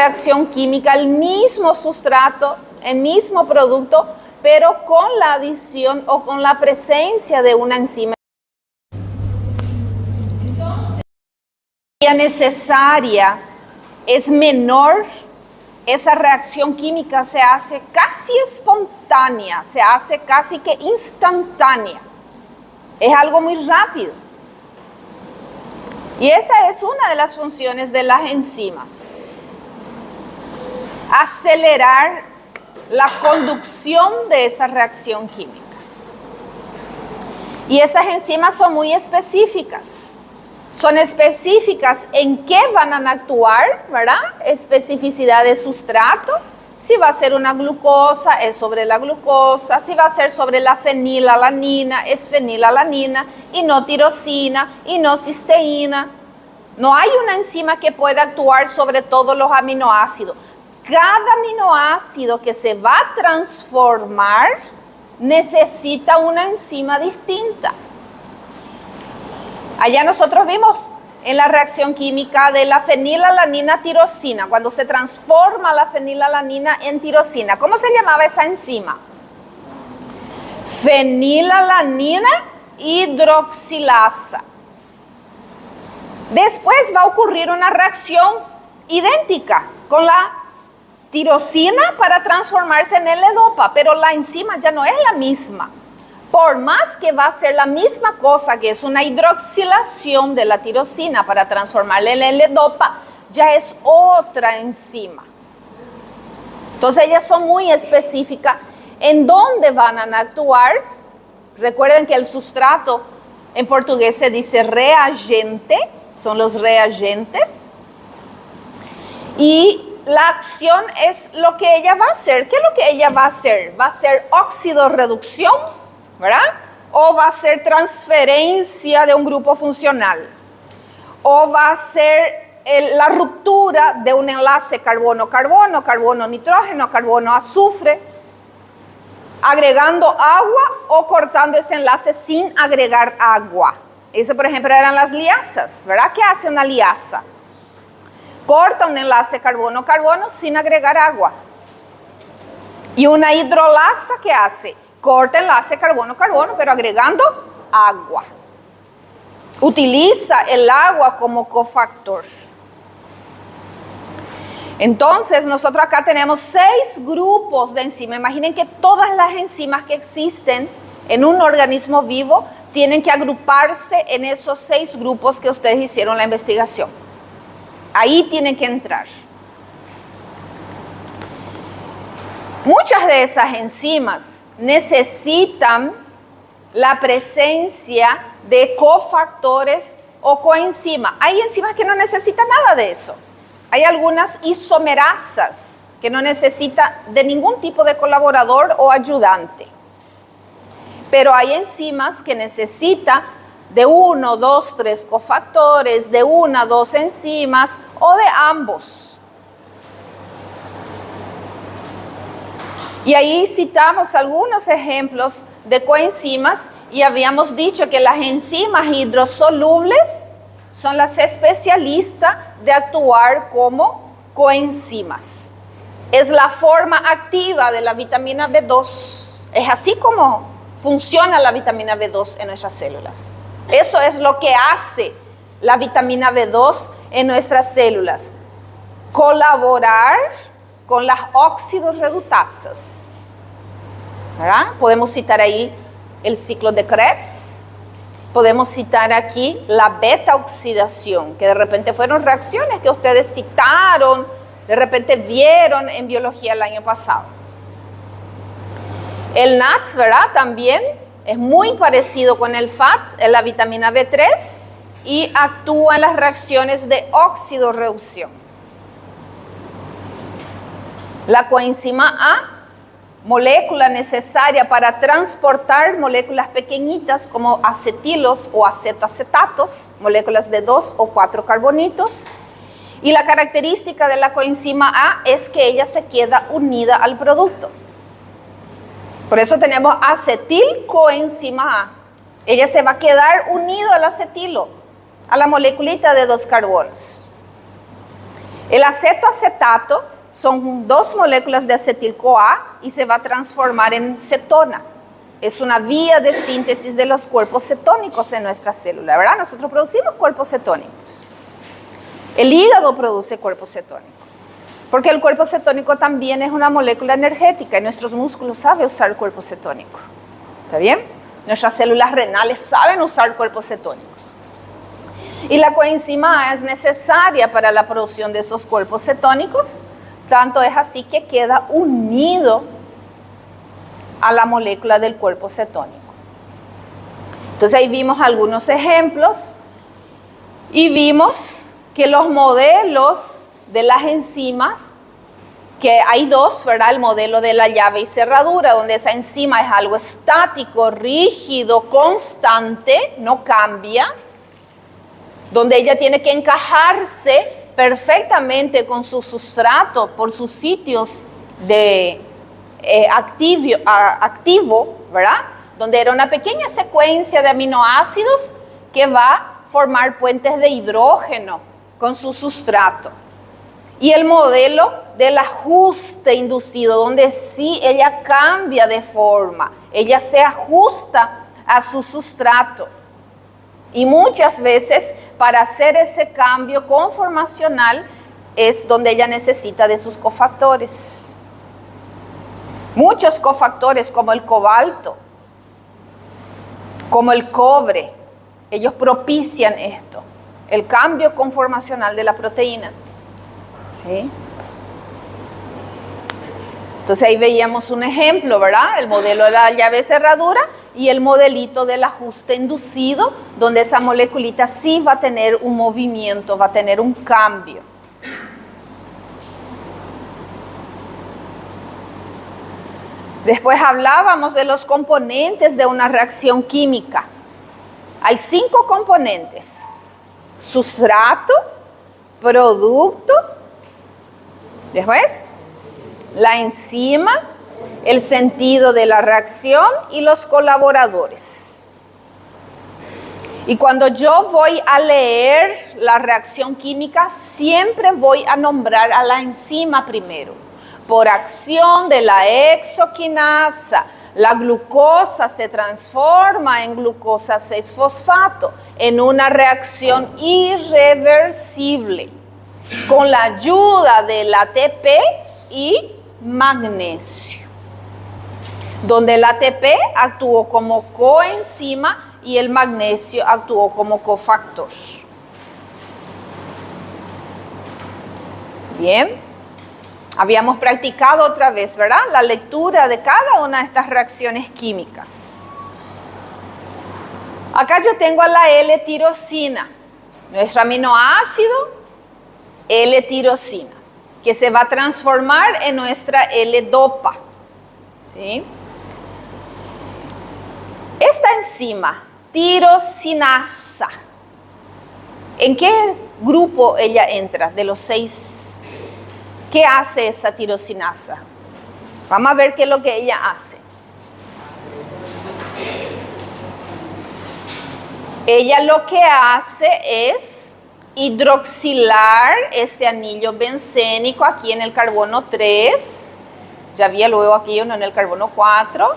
reacción química, el mismo sustrato, el mismo producto, pero con la adición o con la presencia de una enzima. Entonces, la energía necesaria es menor, esa reacción química se hace casi espontánea, se hace casi que instantánea. Es algo muy rápido. Y esa es una de las funciones de las enzimas. Acelerar la conducción de esa reacción química. Y esas enzimas son muy específicas. Son específicas en qué van a actuar, ¿verdad? Especificidad de sustrato. Si va a ser una glucosa, es sobre la glucosa. Si va a ser sobre la fenilalanina, es fenilalanina y no tirosina y no cisteína. No hay una enzima que pueda actuar sobre todos los aminoácidos. Cada aminoácido que se va a transformar necesita una enzima distinta. Allá nosotros vimos en la reacción química de la fenilalanina tirosina, cuando se transforma la fenilalanina en tirosina. ¿Cómo se llamaba esa enzima? Fenilalanina hidroxilasa. Después va a ocurrir una reacción idéntica con la tirosina para transformarse en L-dopa, pero la enzima ya no es la misma. Por más que va a ser la misma cosa, que es una hidroxilación de la tirosina para transformarla en L-dopa, ya es otra enzima. Entonces ellas son muy específicas en dónde van a actuar. Recuerden que el sustrato en portugués se dice reagente, son los reagentes. Y la acción es lo que ella va a hacer. ¿Qué es lo que ella va a hacer? ¿Va a ser oxidorreducción? ¿Verdad? O va a ser transferencia de un grupo funcional. O va a ser la ruptura de un enlace carbono-carbono, carbono-nitrógeno, carbono-azufre, agregando agua o cortando ese enlace sin agregar agua. Eso, por ejemplo, eran las liasas, ¿verdad? ¿Qué hace una liasa? Corta un enlace carbono-carbono sin agregar agua. Y una hidrolasa, ¿qué hace? Corta enlace carbono-carbono, pero agregando agua. Utiliza el agua como cofactor. Entonces, nosotros acá tenemos 6 grupos de enzimas. Imaginen que todas las enzimas que existen en un organismo vivo tienen que agruparse en esos 6 grupos que ustedes hicieron la investigación. Ahí tienen que entrar. Muchas de esas enzimas necesitan la presencia de cofactores o coenzimas. Hay enzimas que no necesitan nada de eso. Hay algunas isomerasas que no necesitan de ningún tipo de colaborador o ayudante. Pero hay enzimas que necesitan de 1, 2, 3 cofactores, de 1, 2 enzimas o de ambos. Y ahí citamos algunos ejemplos de coenzimas y habíamos dicho que las enzimas hidrosolubles son las especialistas de actuar como coenzimas. Es la forma activa de la vitamina B2. Es así como funciona la vitamina B2 en nuestras células. Eso es lo que hace la vitamina B2 en nuestras células. Colaborar con las oxidorreductasas. ¿Verdad? Podemos citar ahí el ciclo de Krebs. Podemos citar aquí la beta-oxidación, que de repente fueron reacciones que ustedes citaron, de repente vieron en biología el año pasado. El NAT, ¿verdad? También es muy parecido con el FAT, es la vitamina B3, y actúa en las reacciones de oxidorreducción. La coenzima A, molécula necesaria para transportar moléculas pequeñitas como acetilos o acetatos, moléculas de 2 o 4 carbonitos. Y la característica de la coenzima A es que ella se queda unida al producto. Por eso tenemos acetilcoenzima A. Ella se va a quedar unida al acetilo, a la moleculita de 2 carbonos. El acetoacetato son 2 moléculas de acetil-CoA y se va a transformar en cetona. Es una vía de síntesis de los cuerpos cetónicos en nuestra célula, ¿verdad? Nosotros producimos cuerpos cetónicos. El hígado produce cuerpos cetónicos, porque el cuerpo cetónico también es una molécula energética y nuestros músculos saben usar el cuerpo cetónico. ¿Está bien? Nuestras células renales saben usar cuerpos cetónicos. Y la coenzima A es necesaria para la producción de esos cuerpos cetónicos, tanto es así que queda unido a la molécula del cuerpo cetónico. Entonces ahí vimos algunos ejemplos y vimos que los modelos de las enzimas, que hay 2, ¿verdad? El modelo de la llave y cerradura, donde esa enzima es algo estático, rígido, constante, no cambia, donde ella tiene que encajarse perfectamente con su sustrato por sus sitios de activo, ¿verdad? Donde era una pequeña secuencia de aminoácidos que va a formar puentes de hidrógeno con su sustrato. Y el modelo del ajuste inducido, donde sí ella cambia de forma, ella se ajusta a su sustrato. Y muchas veces para hacer ese cambio conformacional es donde ella necesita de sus cofactores. Muchos cofactores como el cobalto, como el cobre, ellos propician esto, el cambio conformacional de la proteína. ¿Sí? Entonces ahí veíamos un ejemplo, ¿verdad? El modelo de la llave cerradura y el modelito del ajuste inducido, donde esa moleculita sí va a tener un movimiento, va a tener un cambio. Después hablábamos de los componentes de una reacción química. Hay 5 componentes: sustrato, producto, después la enzima, el sentido de la reacción y los colaboradores. Y cuando yo voy a leer la reacción química, siempre voy a nombrar a la enzima primero. Por acción de la hexoquinasa, la glucosa se transforma en glucosa 6-fosfato en una reacción irreversible con la ayuda del ATP y magnesio, donde el ATP actuó como coenzima y el magnesio actuó como cofactor. Bien. Habíamos practicado otra vez, ¿verdad? La lectura de cada una de estas reacciones químicas. Acá yo tengo a la L-tirosina, nuestro aminoácido L-tirosina, que se va a transformar en nuestra L-dopa. ¿Sí? Esta enzima, tirosinasa, ¿en qué grupo ella entra de los 6? ¿Qué hace esa tirosinasa? Vamos a ver qué es lo que ella hace. Ella lo que hace es hidroxilar este anillo bencénico aquí en el carbono 3. Ya había luego aquí uno en el carbono 4.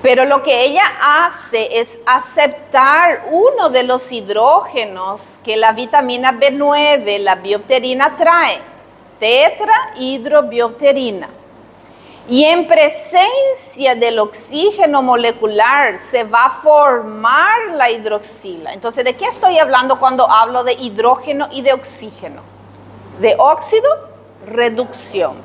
Pero lo que ella hace es aceptar uno de los hidrógenos que la vitamina B9, la biopterina, trae. Tetrahidrobiopterina. Y en presencia del oxígeno molecular se va a formar la hidroxila. Entonces, ¿de qué estoy hablando cuando hablo de hidrógeno y de oxígeno? De óxido, reducción.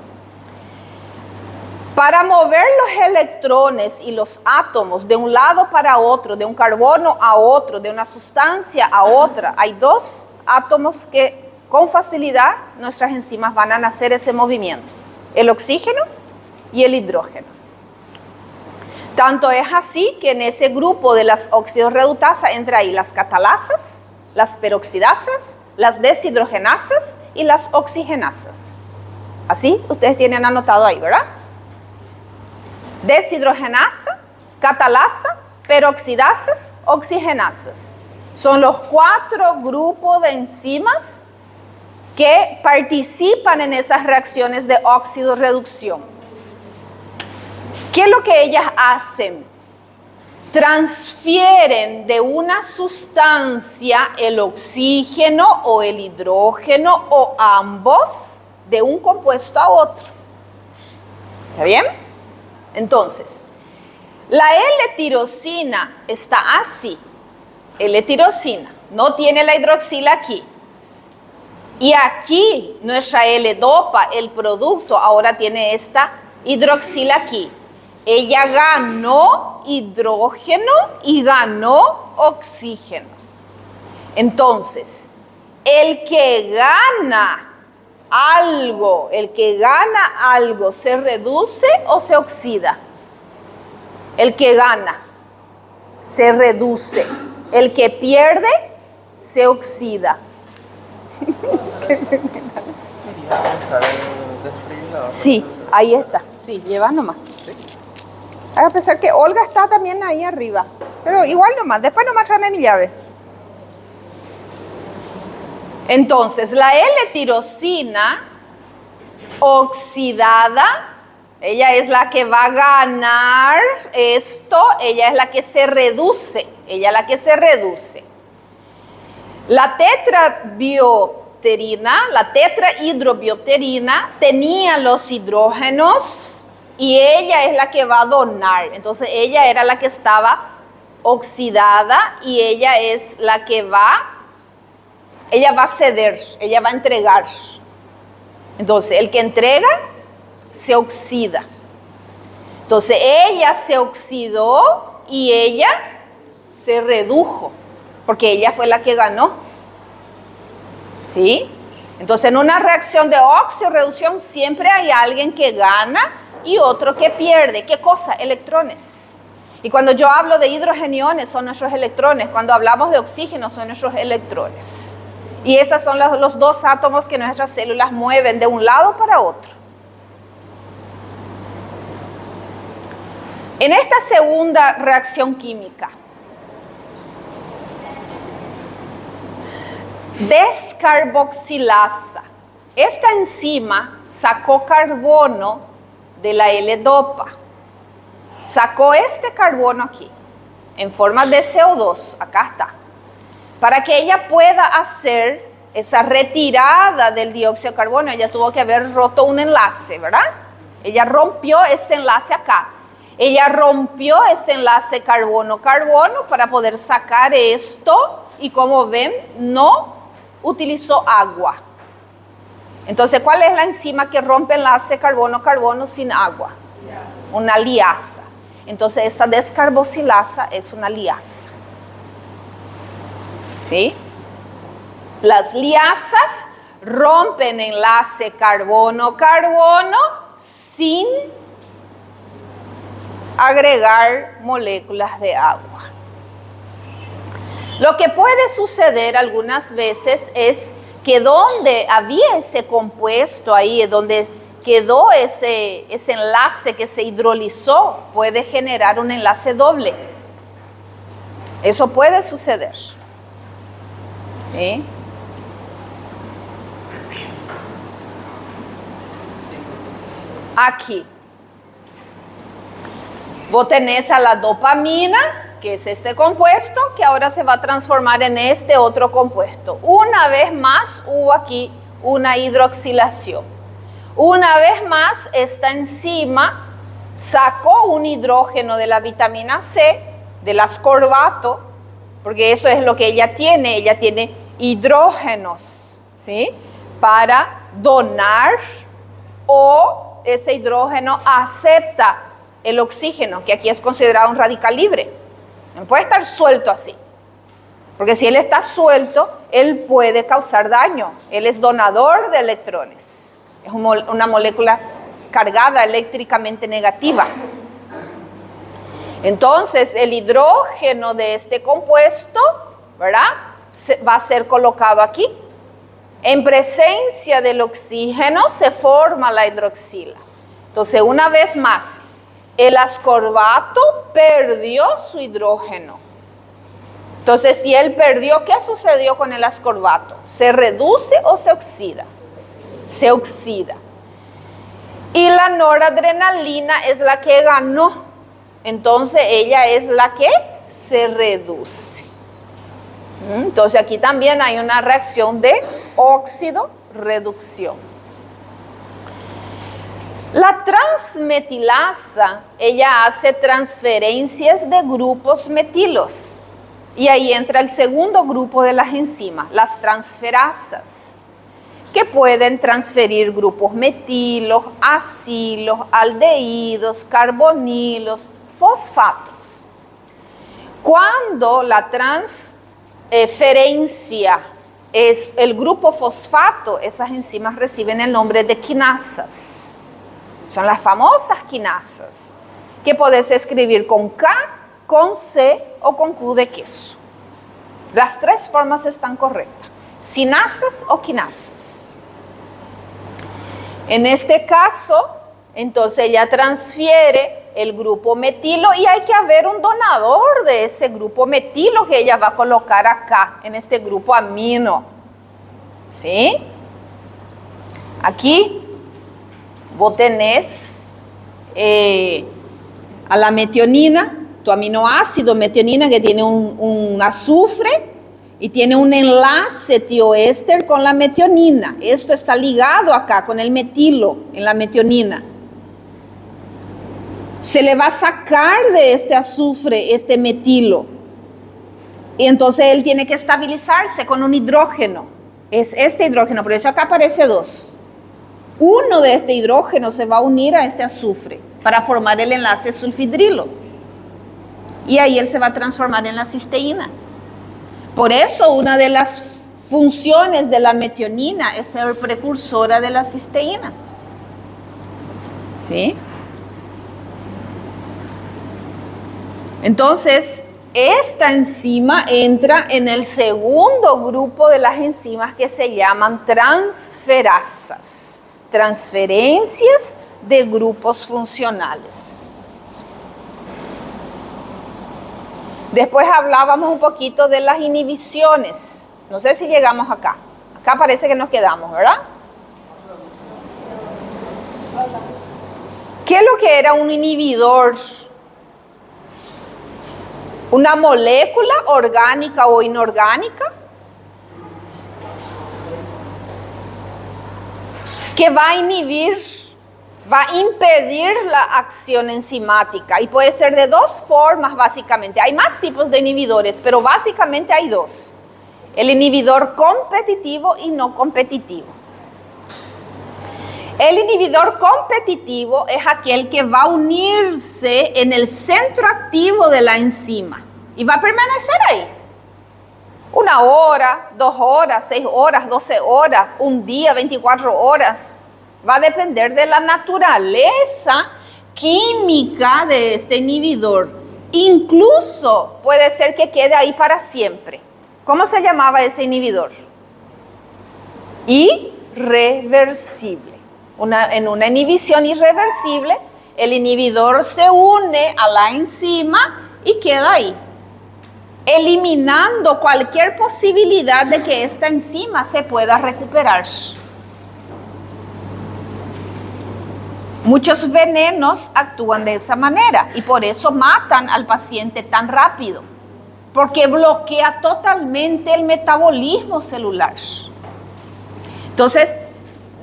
Para mover los electrones y los átomos de un lado para otro, de un carbono a otro, de una sustancia a otra, hay 2 átomos que con facilidad nuestras enzimas van a hacer ese movimiento: el oxígeno y el hidrógeno. Tanto es así que en ese grupo de las oxidorreductasas entra ahí las catalasas, las peroxidasas, las deshidrogenasas y las oxigenasas. Así ustedes tienen anotado ahí, ¿verdad? Deshidrogenasa, catalasa, peroxidasas, oxigenasas. Son los 4 grupos de enzimas que participan en esas reacciones de óxido-reducción. ¿Qué es lo que ellas hacen? Transfieren de una sustancia el oxígeno o el hidrógeno o ambos de un compuesto a otro. ¿Está bien? Entonces, la L-tirosina está así. L-tirosina no tiene la hidroxila aquí. Y aquí nuestra L-dopa, el producto, ahora tiene esta hidroxila aquí. Ella ganó hidrógeno y ganó oxígeno. Entonces, el que gana algo, ¿se reduce o se oxida? El que gana se reduce. El que pierde se oxida. Sí, ahí está. Sí, lleva nomás. A pesar que Olga está también ahí arriba. Pero igual nomás, después nomás tráeme mi llave. Entonces, la L-tirosina oxidada, ella es la que va a ganar esto, ella es la que se reduce, La tetrahidrobiopterina tenía los hidrógenos y ella es la que va a donar. Entonces ella era la que estaba oxidada y ella es la que va a ceder, ella va a entregar. Entonces el que entrega se oxida. Entonces ella se oxidó y ella se redujo, porque ella fue la que ganó. ¿Sí? Entonces en una reacción de óxido-reducción siempre hay alguien que gana y otro que pierde. ¿Qué cosa? Electrones. Y cuando yo hablo de hidrogeniones son nuestros electrones. Cuando hablamos de oxígeno son nuestros electrones. Y esos son los dos átomos que nuestras células mueven de un lado para otro. En esta segunda reacción química, descarboxilasa. Esta enzima sacó carbono de la L-dopa. Sacó este carbono aquí, en forma de CO2, acá está. Para que ella pueda hacer esa retirada del dióxido de carbono, ella tuvo que haber roto un enlace, ¿verdad? Ella rompió este enlace acá. Ella rompió este enlace carbono-carbono para poder sacar esto y como ven, no utilizó agua. Entonces, ¿cuál es la enzima que rompe enlace carbono-carbono sin agua? Una liasa. Entonces, esta descarboxilasa es una liasa. ¿Sí? Las liasas rompen enlace carbono-carbono sin agregar moléculas de agua. Lo que puede suceder algunas veces es que donde había ese compuesto ahí, donde quedó ese enlace que se hidrolizó, puede generar un enlace doble. Eso puede suceder. ¿Sí? Aquí. Vos tenés a la dopamina, que es este compuesto, que ahora se va a transformar en este otro compuesto. Una vez más hubo aquí una hidroxilación. Una vez más esta enzima sacó un hidrógeno de la vitamina C, del ascorbato, porque eso es lo que ella tiene hidrógenos, ¿sí? Para donar, o ese hidrógeno acepta el oxígeno, que aquí es considerado un radical libre. No puede estar suelto así, porque si él está suelto, él puede causar daño. Él es donador de electrones. Es una molécula cargada eléctricamente negativa. Entonces, el hidrógeno de este compuesto, ¿verdad?, va a ser colocado aquí. En presencia del oxígeno se forma la hidroxila. Entonces, una vez más, el ascorbato perdió su hidrógeno. Entonces, si él perdió, ¿qué sucedió con el ascorbato? ¿Se reduce o se oxida? Se oxida. Y la noradrenalina es la que ganó. Entonces, ella es la que se reduce. Entonces, aquí también hay una reacción de óxido-reducción. La transmetilasa, ella hace transferencias de grupos metilos. Y ahí entra el segundo grupo de las enzimas, las transferasas, que pueden transferir grupos metilos, acilos, aldehídos, carbonilos, fosfatos. Cuando la transferencia es el grupo fosfato, esas enzimas reciben el nombre de quinasas. Son las famosas quinasas, que puedes escribir con K, con C o con Q de queso. Las tres formas están correctas. Sinasas o quinasas. En este caso, entonces ella transfiere el grupo metilo y hay que haber un donador de ese grupo metilo que ella va a colocar acá, en este grupo amino. ¿Sí? Aquí vos tenés a la metionina, tu aminoácido metionina, que tiene un azufre y tiene un enlace tioéster con la metionina. Esto está ligado acá con el metilo en la metionina. Se le va a sacar de este azufre este metilo. Y entonces él tiene que estabilizarse con un hidrógeno. Es este hidrógeno, por eso acá aparece 2. Uno de este hidrógeno se va a unir a este azufre para formar el enlace sulfidrilo. Y ahí él se va a transformar en la cisteína. Por eso una de las funciones de la metionina es ser precursora de la cisteína. ¿Sí? Entonces, esta enzima entra en el segundo grupo de las enzimas que se llaman transferasas. Transferencias de grupos funcionales. Después hablábamos un poquito de las inhibiciones. No sé si llegamos acá. Acá parece que nos quedamos, ¿verdad? ¿Qué es lo que era un inhibidor? ¿Una molécula orgánica o inorgánica que va a inhibir, va a impedir la acción enzimática? Y puede ser de 2 formas básicamente. Hay más tipos de inhibidores, pero básicamente hay 2. El inhibidor competitivo y no competitivo. El inhibidor competitivo es aquel que va a unirse en el centro activo de la enzima y va a permanecer ahí. 1 hora, 2 horas, 6 horas, 12 horas, un día, 24 horas. Va a depender de la naturaleza química de este inhibidor. Incluso puede ser que quede ahí para siempre. ¿Cómo se llamaba ese inhibidor? Irreversible. En una inhibición irreversible, el inhibidor se une a la enzima y queda ahí, eliminando cualquier posibilidad de que esta enzima se pueda recuperar. Muchos venenos actúan de esa manera y por eso matan al paciente tan rápido, porque bloquea totalmente el metabolismo celular. Entonces,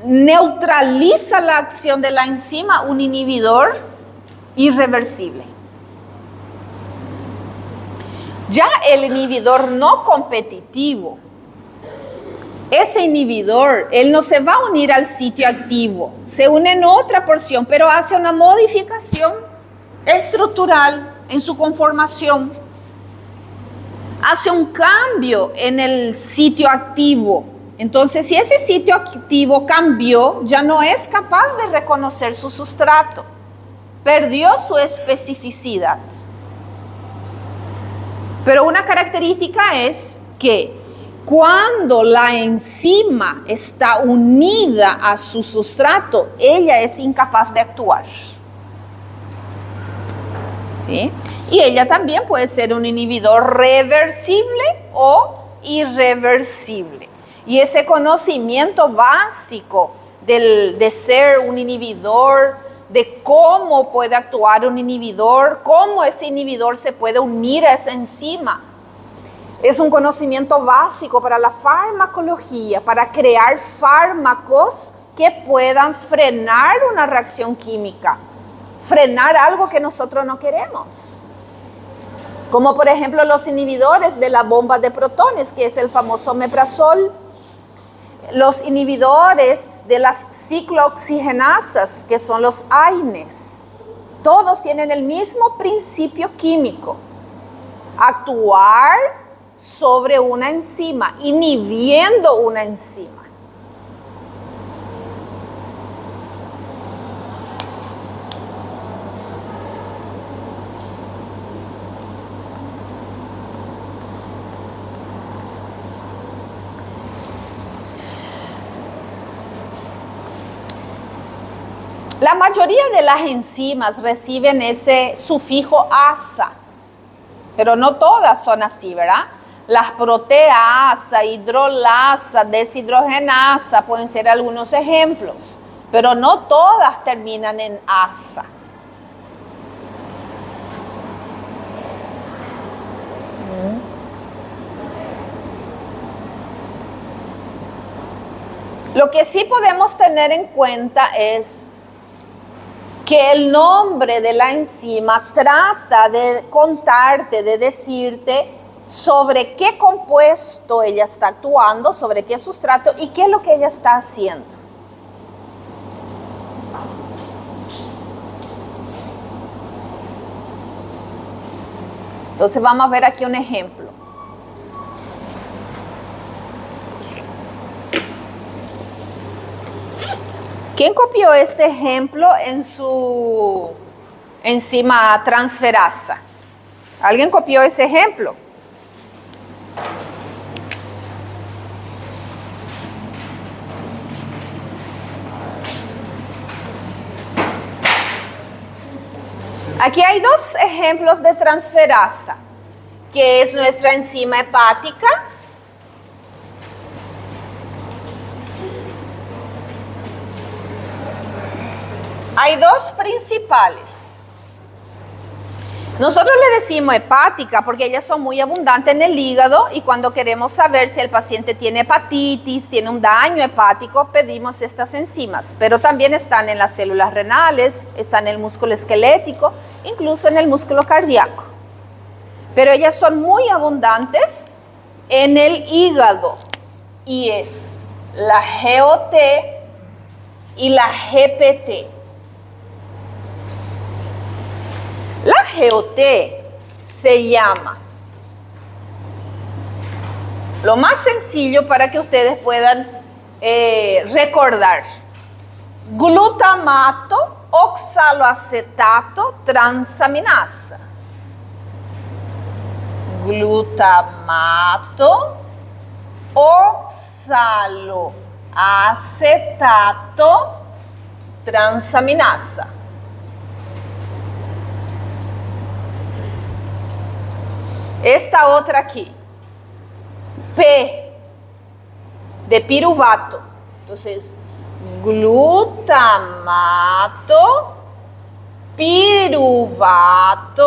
neutraliza la acción de la enzima un inhibidor irreversible. Ya el inhibidor no competitivo, ese inhibidor, él no se va a unir al sitio activo, se une en otra porción, pero hace una modificación estructural en su conformación. Hace un cambio en el sitio activo. Entonces, si ese sitio activo cambió, ya no es capaz de reconocer su sustrato. Perdió su especificidad. Pero una característica es que cuando la enzima está unida a su sustrato, ella es incapaz de actuar. ¿Sí? Y ella también puede ser un inhibidor reversible o irreversible. Y ese conocimiento básico de ser un inhibidor, de cómo puede actuar un inhibidor, cómo ese inhibidor se puede unir a esa enzima, es un conocimiento básico para la farmacología, para crear fármacos que puedan frenar una reacción química, frenar algo que nosotros no queremos. Como por ejemplo los inhibidores de la bomba de protones, que es el famoso omeprazol. Los inhibidores de las ciclooxigenasas, que son los AINES. Todos tienen el mismo principio químico. Actuar sobre una enzima, inhibiendo una enzima. La mayoría de las enzimas reciben ese sufijo asa, pero no todas son así, ¿verdad? Las proteasa, hidrolasa, deshidrogenasa pueden ser algunos ejemplos, pero no todas terminan en asa. Lo que sí podemos tener en cuenta es que el nombre de la enzima trata de contarte, de decirte sobre qué compuesto ella está actuando, sobre qué sustrato y qué es lo que ella está haciendo. Entonces vamos a ver aquí un ejemplo. ¿Quién copió este ejemplo en su enzima transferasa? ¿Alguien copió ese ejemplo? Aquí hay dos ejemplos de transferasa, que es nuestra enzima hepática. Hay dos principales. Nosotros le decimos hepática porque ellas son muy abundantes en el hígado y cuando queremos saber si el paciente tiene hepatitis, tiene un daño hepático, pedimos estas enzimas. Pero también están en las células renales, están en el músculo esquelético, incluso en el músculo cardíaco. Pero ellas son muy abundantes en el hígado y es la GOT y la GPT. La GOT se llama, lo más sencillo para que ustedes puedan recordar, glutamato oxaloacetato transaminasa. Glutamato oxaloacetato transaminasa. Esta otra aquí, P de piruvato. Entonces, glutamato, piruvato,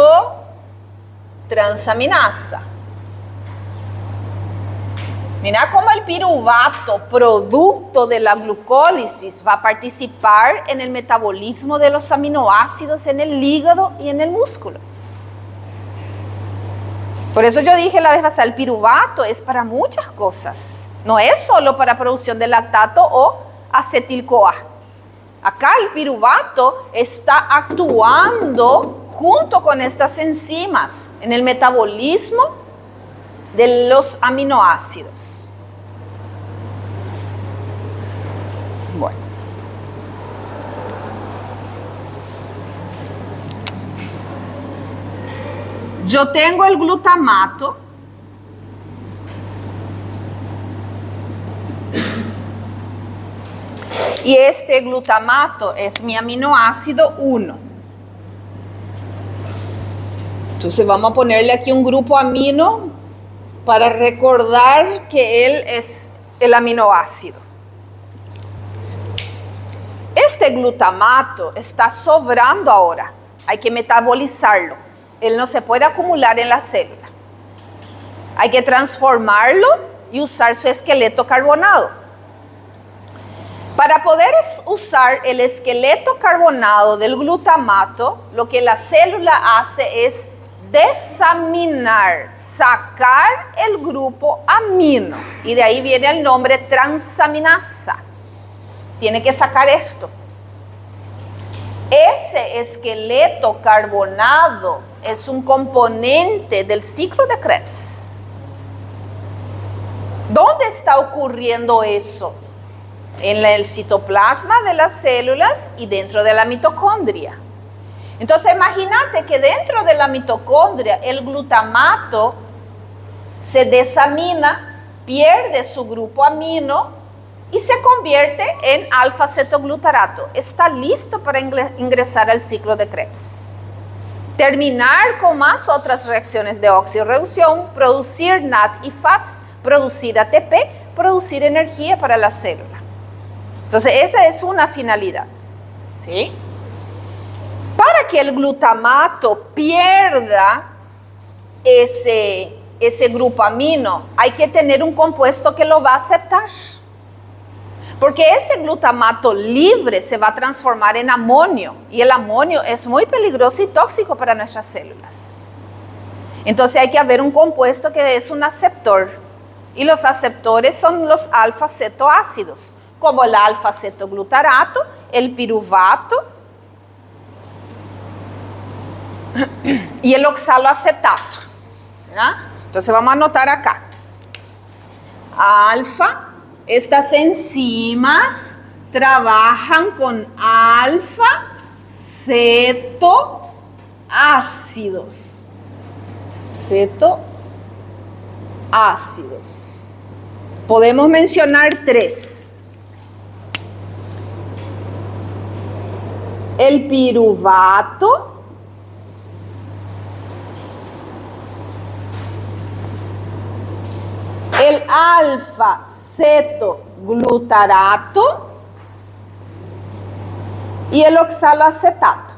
transaminasa. Mira cómo el piruvato, producto de la glucólisis, va a participar en el metabolismo de los aminoácidos en el hígado y en el músculo. Por eso yo dije la vez pasada, el piruvato es para muchas cosas. No es solo para producción de lactato o acetil-CoA. Acá el piruvato está actuando junto con estas enzimas en el metabolismo de los aminoácidos. Bueno. Yo tengo el glutamato. Y este glutamato es mi aminoácido 1. Entonces vamos a ponerle aquí un grupo amino para recordar que él es el aminoácido. Este glutamato está sobrando ahora, hay que metabolizarlo. Él no se puede acumular en la célula. Hay que transformarlo y usar su esqueleto carbonado. Para poder usar el esqueleto carbonado del glutamato, lo que la célula hace es desaminar, sacar el grupo amino. Y de ahí viene el nombre transaminasa. Tiene que sacar esto. Ese esqueleto carbonado es un componente del ciclo de Krebs. ¿Dónde está ocurriendo eso? En el citoplasma de las células y dentro de la mitocondria. Entonces imagínate que dentro de la mitocondria el glutamato se desamina, pierde su grupo amino y se convierte en alfa-cetoglutarato. Está listo para ingresar al ciclo de Krebs. Terminar con más otras reacciones de oxirreducción, producir NAD y FAT, producir ATP, producir energía para la célula. Entonces esa es una finalidad, ¿sí? Para que el glutamato pierda ese grupo amino, hay que tener un compuesto que lo va a aceptar. Porque ese glutamato libre se va a transformar en amonio. Y el amonio es muy peligroso y tóxico para nuestras células. Entonces hay que haber un compuesto que es un aceptor. Y los aceptores son los alfa-cetoácidos, como el alfa-cetoglutarato, el piruvato y el oxaloacetato. ¿Verdad? Entonces vamos a anotar acá. Alfa. Estas enzimas trabajan con alfa-cetoácidos. Cetoácidos. Podemos mencionar 3. El piruvato. El alfa-cetoglutarato y el oxaloacetato.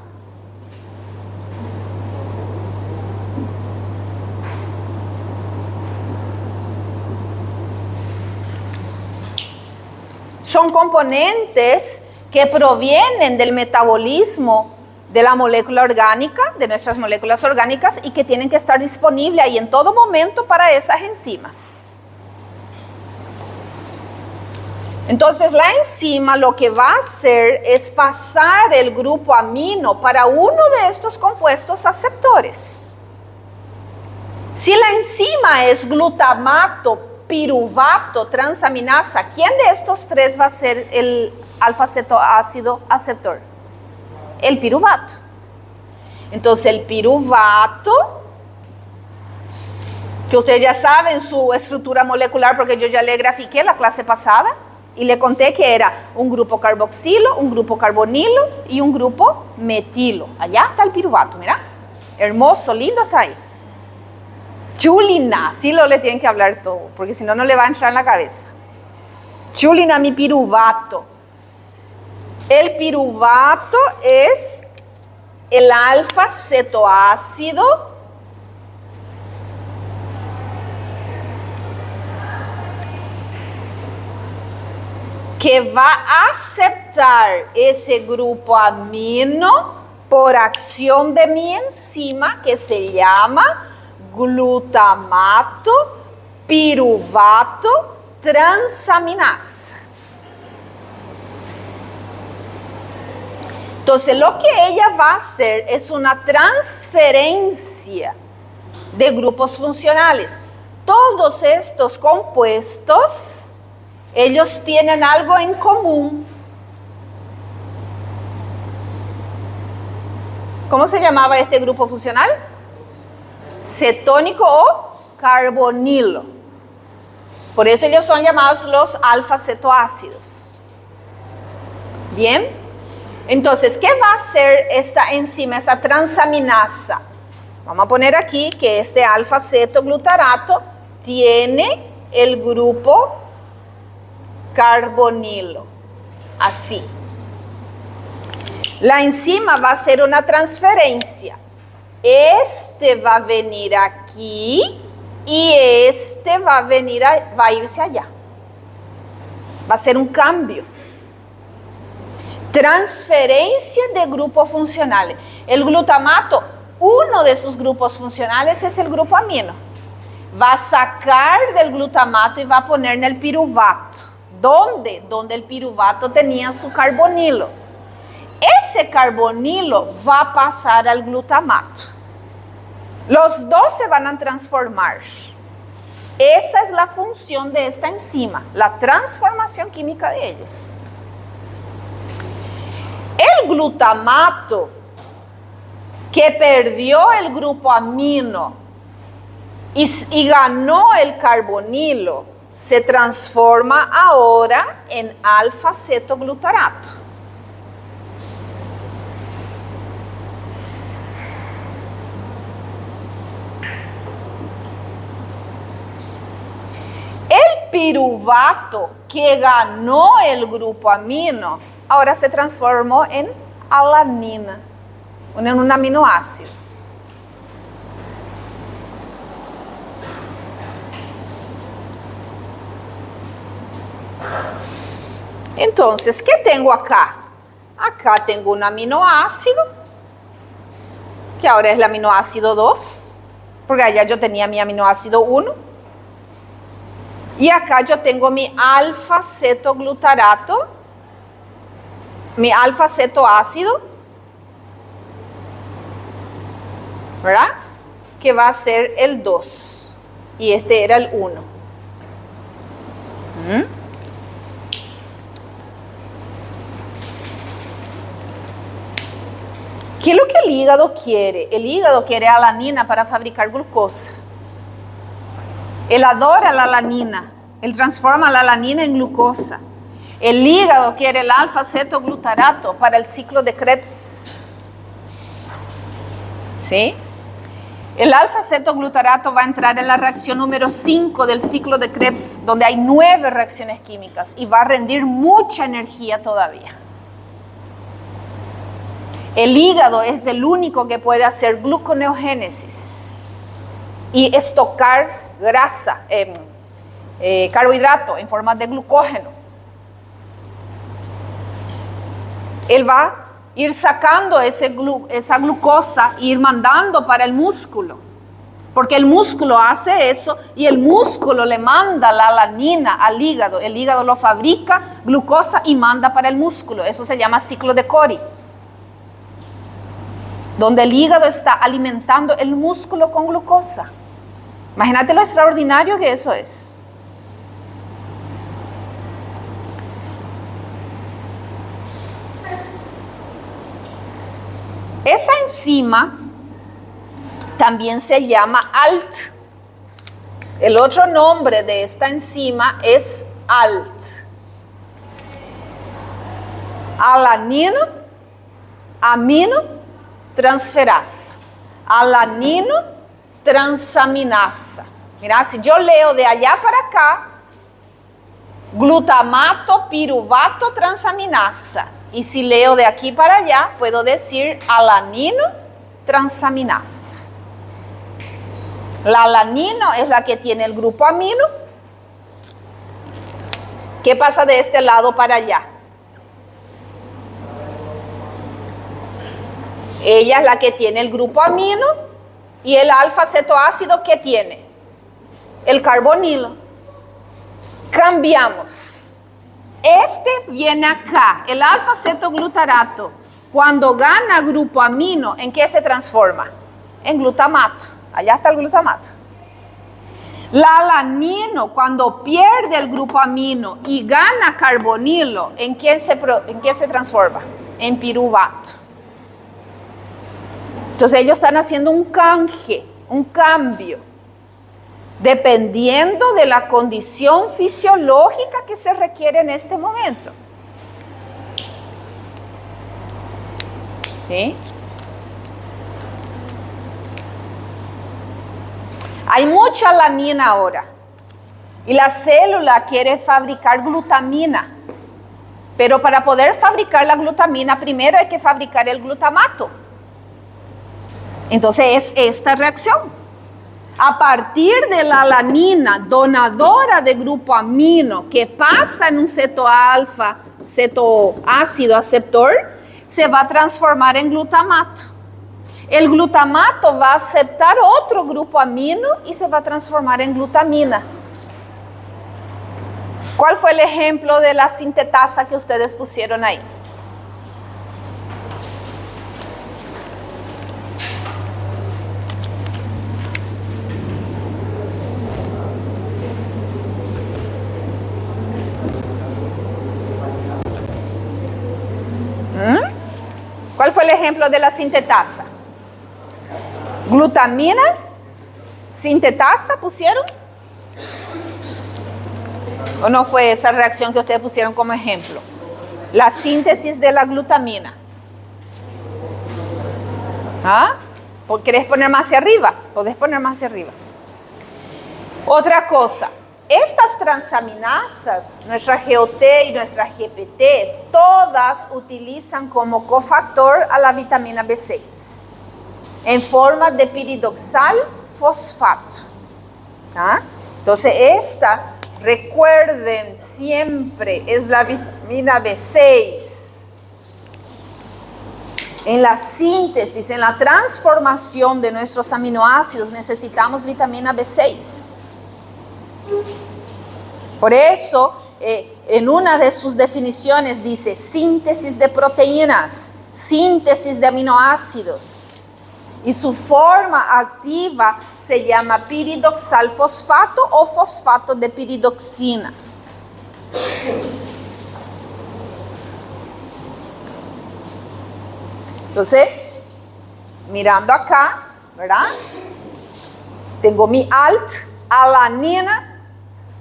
Son componentes que provienen del metabolismo de la molécula orgánica, de nuestras moléculas orgánicas, y que tienen que estar disponibles ahí en todo momento para esas enzimas. Entonces la enzima lo que va a hacer es pasar el grupo amino para uno de estos compuestos aceptores. Si la enzima es glutamato, piruvato, transaminasa, ¿quién de estos 3 va a ser el alfa-cetoácido aceptor? El piruvato. Entonces el piruvato, que ustedes ya saben su estructura molecular porque yo ya le grafiqué la clase pasada, y le conté que era un grupo carboxilo, un grupo carbonilo y un grupo metilo. Allá está el piruvato, mira. Hermoso, lindo está ahí. Chulina, sí lo le tienen que hablar todo, porque si no, no le va a entrar en la cabeza. Chulina, mi piruvato. El piruvato es el alfa-cetoácido que va a aceptar ese grupo amino por acción de mi enzima que se llama glutamato piruvato transaminasa. Entonces lo que ella va a hacer es una transferencia de grupos funcionales. Todos estos compuestos, ellos tienen algo en común. ¿Cómo se llamaba este grupo funcional? Cetónico o carbonilo. Por eso ellos son llamados los alfa-cetoácidos. Bien. Entonces, ¿qué va a hacer esta enzima, esa transaminasa? Vamos a poner aquí que este alfa-cetoglutarato tiene el grupo carbonilo, así. La enzima va a hacer una transferencia. Este va a venir aquí y este va a irse allá. Va a ser un cambio. Transferencia de grupos funcionales. El glutamato, uno de sus grupos funcionales es el grupo amino. Va a sacar del glutamato y va a poner en el piruvato. ¿Dónde? Donde el piruvato tenía su carbonilo. Ese carbonilo va a pasar al glutamato. Los dos se van a transformar. Esa es la función de esta enzima, la transformación química de ellos. El glutamato que perdió el grupo amino y ganó el carbonilo se transforma ahora en alfa-cetoglutarato. El piruvato que ganó el grupo amino ahora se transformó en alanina, en un aminoácido. Entonces, ¿qué tengo acá? Acá tengo un aminoácido, que ahora es el aminoácido 2, porque allá yo tenía mi aminoácido 1. Y acá yo tengo mi alfa-cetoglutarato, mi alfa-cetoácido, ¿verdad? Que va a ser el 2. Y este era el 1. ¿Qué es lo que el hígado quiere? El hígado quiere alanina para fabricar glucosa. Él adora la alanina. Él transforma la alanina en glucosa. El hígado quiere el alfa-cetoglutarato para el ciclo de Krebs. ¿Sí? El alfa-cetoglutarato va a entrar en la reacción número 5 del ciclo de Krebs, donde hay 9 reacciones químicas y va a rendir mucha energía todavía. El hígado es el único que puede hacer gluconeogénesis y estocar grasa, carbohidrato en forma de glucógeno. Él va a ir sacando esa glucosa e ir mandando para el músculo, porque el músculo hace eso y el músculo le manda la alanina al hígado. El hígado lo fabrica, glucosa, y manda para el músculo. Eso se llama ciclo de Cori, donde el hígado está alimentando el músculo con glucosa. Imagínate lo extraordinario que eso es. Esa enzima también se llama ALT. El otro nombre de esta enzima es ALT. Alanino, amino, transferasa. Alanino, transaminasa. Mira, si yo leo de allá para acá, glutamato, piruvato, transaminasa. Y si leo de aquí para allá, puedo decir alanino, transaminasa. La alanino es la que tiene el grupo amino. ¿Qué pasa de este lado para allá? Ella es la que tiene el grupo amino. Y el alfa-cetoácido, ¿qué tiene? El carbonilo. Cambiamos. Este viene acá, el alfa-cetoglutarato. Cuando gana grupo amino, ¿en qué se transforma? En glutamato. Allá está el glutamato. La alanino, cuando pierde el grupo amino y gana carbonilo, ¿en qué se transforma? En piruvato. Entonces ellos están haciendo un canje, un cambio, dependiendo de la condición fisiológica que se requiere en este momento. ¿Sí? Hay mucha alanina ahora. Y la célula quiere fabricar glutamina. Pero para poder fabricar la glutamina, primero hay que fabricar el glutamato. Entonces es esta reacción. A partir de la alanina donadora de grupo amino que pasa en un cetoalfa, cetoácido aceptor, se va a transformar en glutamato. El glutamato va a aceptar otro grupo amino y se va a transformar en glutamina. ¿Cuál fue el ejemplo de la sintetasa que ustedes pusieron ahí? ¿Cuál fue el ejemplo de la sintetasa? Glutamina, sintetasa pusieron. ¿O no fue esa reacción que ustedes pusieron como ejemplo? La síntesis de la glutamina. ¿Ah? ¿Querés poner más hacia arriba? Podés poner más hacia arriba. Otra cosa. Estas transaminasas, nuestra GOT y nuestra GPT, todas utilizan como cofactor a la vitamina B6 en forma de piridoxal fosfato. ¿Ah? Entonces esta, recuerden siempre, es la vitamina B6. En la síntesis, en la transformación de nuestros aminoácidos necesitamos vitamina B6. Por eso, en una de sus definiciones dice síntesis de proteínas, síntesis de aminoácidos. Y su forma activa se llama piridoxal fosfato o fosfato de piridoxina. Entonces, mirando acá, ¿verdad? Tengo mi ALT, alanina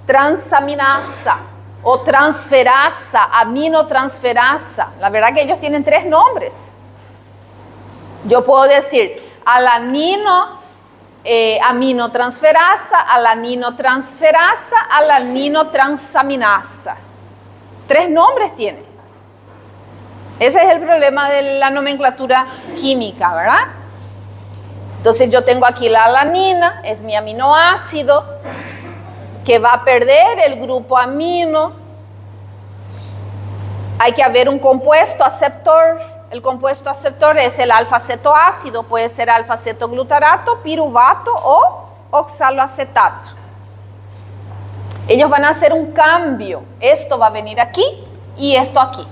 transaminasa o transferasa, aminotransferasa. La verdad que ellos tienen 3 nombres. Yo puedo decir alanino, aminotransferasa, alaninotransferasa, alaninotransaminasa. 3 nombres tiene. Ese es el problema de la nomenclatura química, ¿verdad? Entonces yo tengo aquí la alanina, es mi aminoácido, que va a perder el grupo amino. Hay que haber un compuesto aceptor. El compuesto aceptor es el alfa-cetoácido, puede ser alfa-cetoglutarato, piruvato o oxaloacetato. Ellos van a hacer un cambio. Esto va a venir aquí y esto aquí.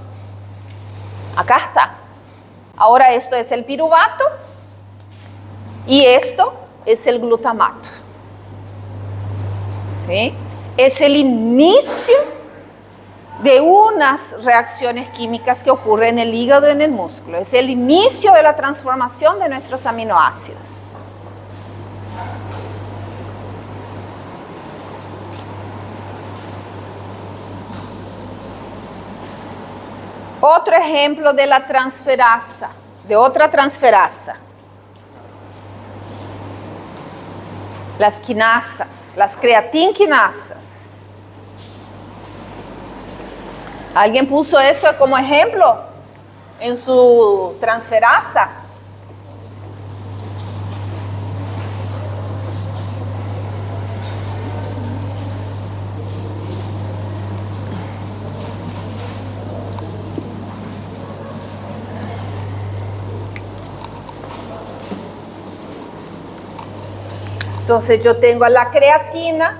Acá está. Ahora esto es el piruvato y esto es el glutamato. ¿Sí? Es el inicio de unas reacciones químicas que ocurren en el hígado y en el músculo. Es el inicio de la transformación de nuestros aminoácidos. Otro ejemplo de la transferasa, de otra transferasa. Las quinasas, las creatinquinasas. ¿Alguien puso eso como ejemplo en su transferasa? Entonces yo tengo a la creatina,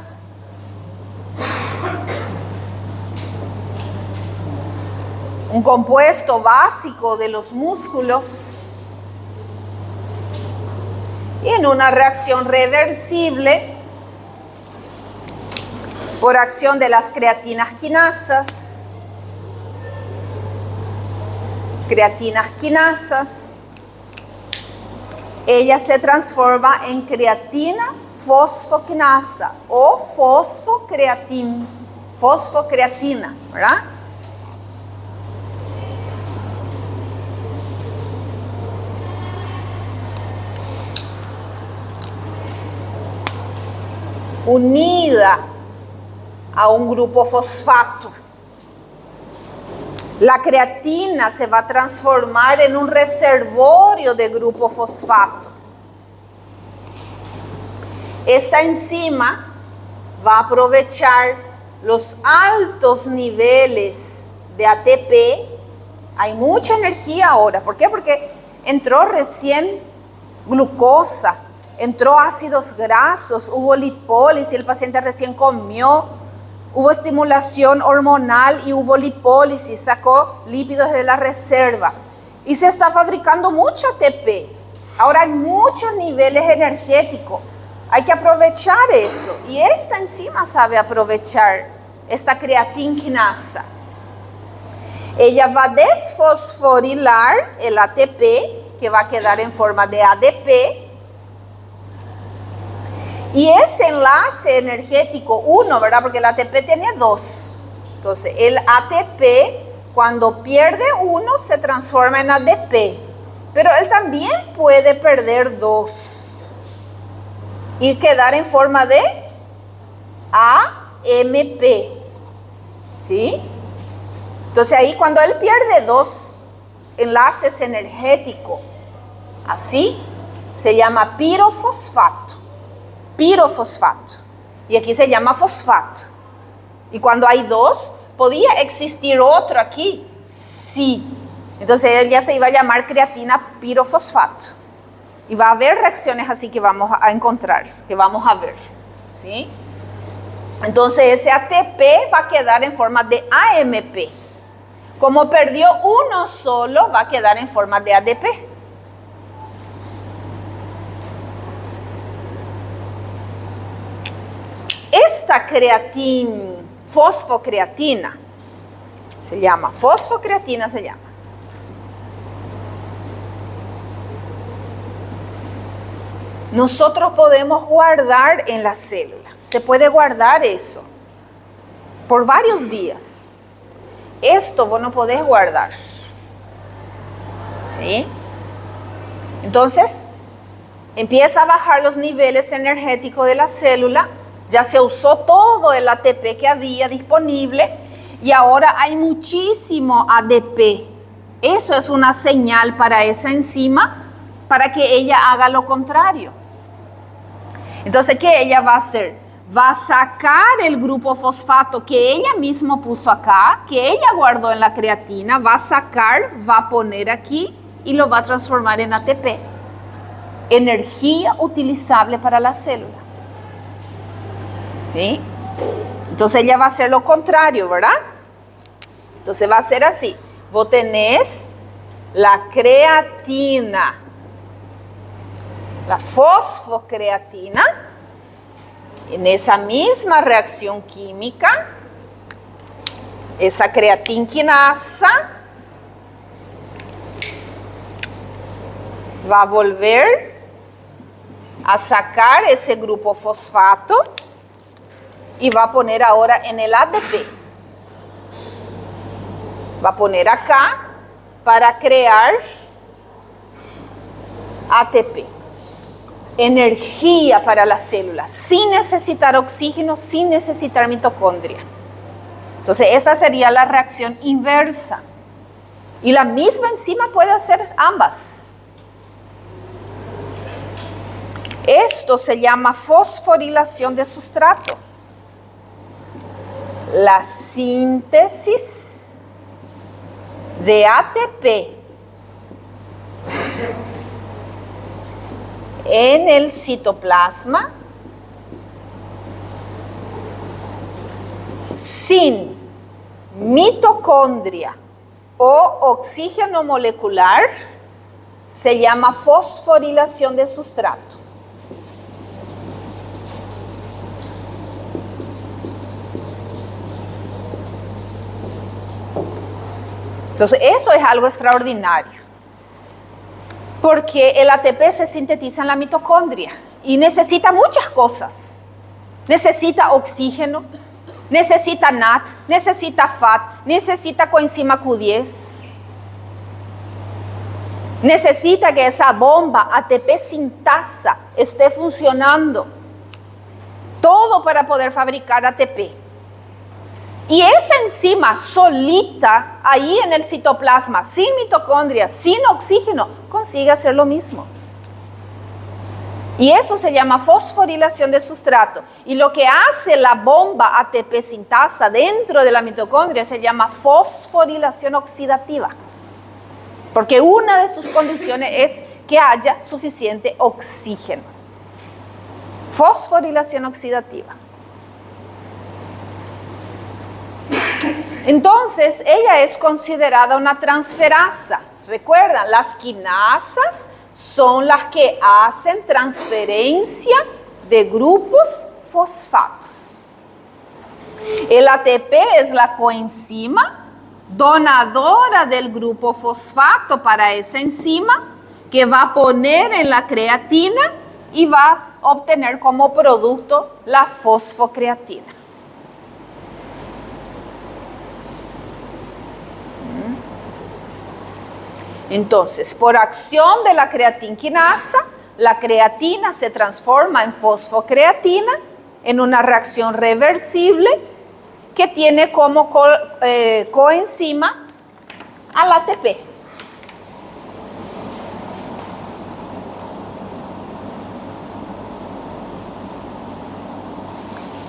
un compuesto básico de los músculos, y en una reacción reversible por acción de las creatinas quinasas, ella se transforma en creatina fosfoquinasa o fosfocreatina, ¿verdad? unida a un grupo fosfato. La creatina se va a transformar en un reservorio de grupo fosfato. Esta enzima va a aprovechar los altos niveles de ATP. Hay mucha energía ahora. ¿Por qué? Porque entró recién glucosa, entró ácidos grasos, hubo lipólisis, el paciente recién comió, hubo estimulación hormonal y hubo lipólisis, sacó lípidos de la reserva y se está fabricando mucho ATP. Ahora hay muchos niveles energéticos, hay que aprovechar eso y esta enzima sabe aprovechar esta creatinquinasa. Ella va a desfosforilar el ATP que va a quedar en forma de ADP. Y ese enlace energético 1, ¿verdad? Porque el ATP tiene 2. Entonces, el ATP, cuando pierde 1, se transforma en ADP. Pero él también puede perder 2. Y quedar en forma de AMP. ¿Sí? Entonces, ahí cuando él pierde 2 enlaces energéticos, así, se llama pirofosfato. Pirofosfato. Y aquí se llama fosfato. Y cuando hay 2, ¿podía existir otro aquí? Sí. Entonces él ya se iba a llamar creatina pirofosfato. Y va a haber reacciones así que vamos a encontrar, que vamos a ver. ¿Sí? Entonces ese ATP va a quedar en forma de AMP. Como perdió 1 solo, va a quedar en forma de ADP. Esta fosfocreatina, se llama, fosfocreatina se llama. Nosotros podemos guardar en la célula, se puede guardar eso por varios días. Esto vos no podés guardar, ¿sí? Entonces, empieza a bajar los niveles energéticos de la célula. Ya se usó todo el ATP que había disponible y ahora hay muchísimo ADP. Eso es una señal para esa enzima para que ella haga lo contrario. Entonces, ¿qué ella va a hacer? Va a sacar el grupo fosfato que ella misma puso acá, que ella guardó en la creatina, va a sacar, va a poner aquí y lo va a transformar en ATP. Energía utilizable para la célula. ¿Sí? Entonces ella va a hacer lo contrario, ¿verdad? Entonces va a ser así. Vos tenés la creatina, la fosfocreatina, en esa misma reacción química, esa creatinquinasa va a volver a sacar ese grupo fosfato y va a poner ahora en el ADP. Va a poner acá para crear ATP. Energía para la célula, sin necesitar oxígeno, sin necesitar mitocondria. Entonces, esta sería la reacción inversa. Y la misma enzima puede hacer ambas. Esto se llama fosforilación de sustrato. La síntesis de ATP en el citoplasma sin mitocondria o oxígeno molecular se llama fosforilación de sustrato. Entonces, eso es algo extraordinario, porque el ATP se sintetiza en la mitocondria y necesita muchas cosas. Necesita oxígeno, necesita NAT, necesita FAT, necesita coenzima Q10. Necesita que esa bomba ATP sintasa esté funcionando. Todo todo para poder fabricar ATP. Y esa enzima solita, ahí en el citoplasma, sin mitocondrias, sin oxígeno, consigue hacer lo mismo. Y eso se llama fosforilación de sustrato. Y lo que hace la bomba ATP sintasa dentro de la mitocondria se llama fosforilación oxidativa. Porque una de sus condiciones es que haya suficiente oxígeno. Fosforilación oxidativa. Entonces, ella es considerada una transferasa. Recuerdan, las quinasas son las que hacen transferencia de grupos fosfatos. El ATP es la coenzima donadora del grupo fosfato para esa enzima que va a poner en la creatina y va a obtener como producto la fosfocreatina. Entonces, por acción de la creatinquinasa, la creatina se transforma en fosfocreatina en una reacción reversible que tiene como coenzima al ATP.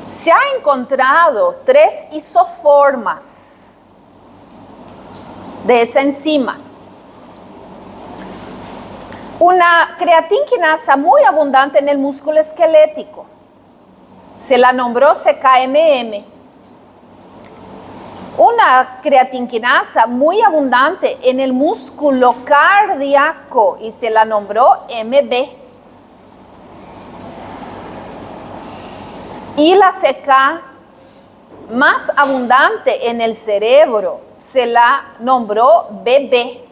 Se ha encontrado 3 isoformas de esa enzima. Una creatinquinasa muy abundante en el músculo esquelético. Se la nombró CKMM. Una creatinquinasa muy abundante en el músculo cardíaco y se la nombró MB. Y la CK más abundante en el cerebro se la nombró BB.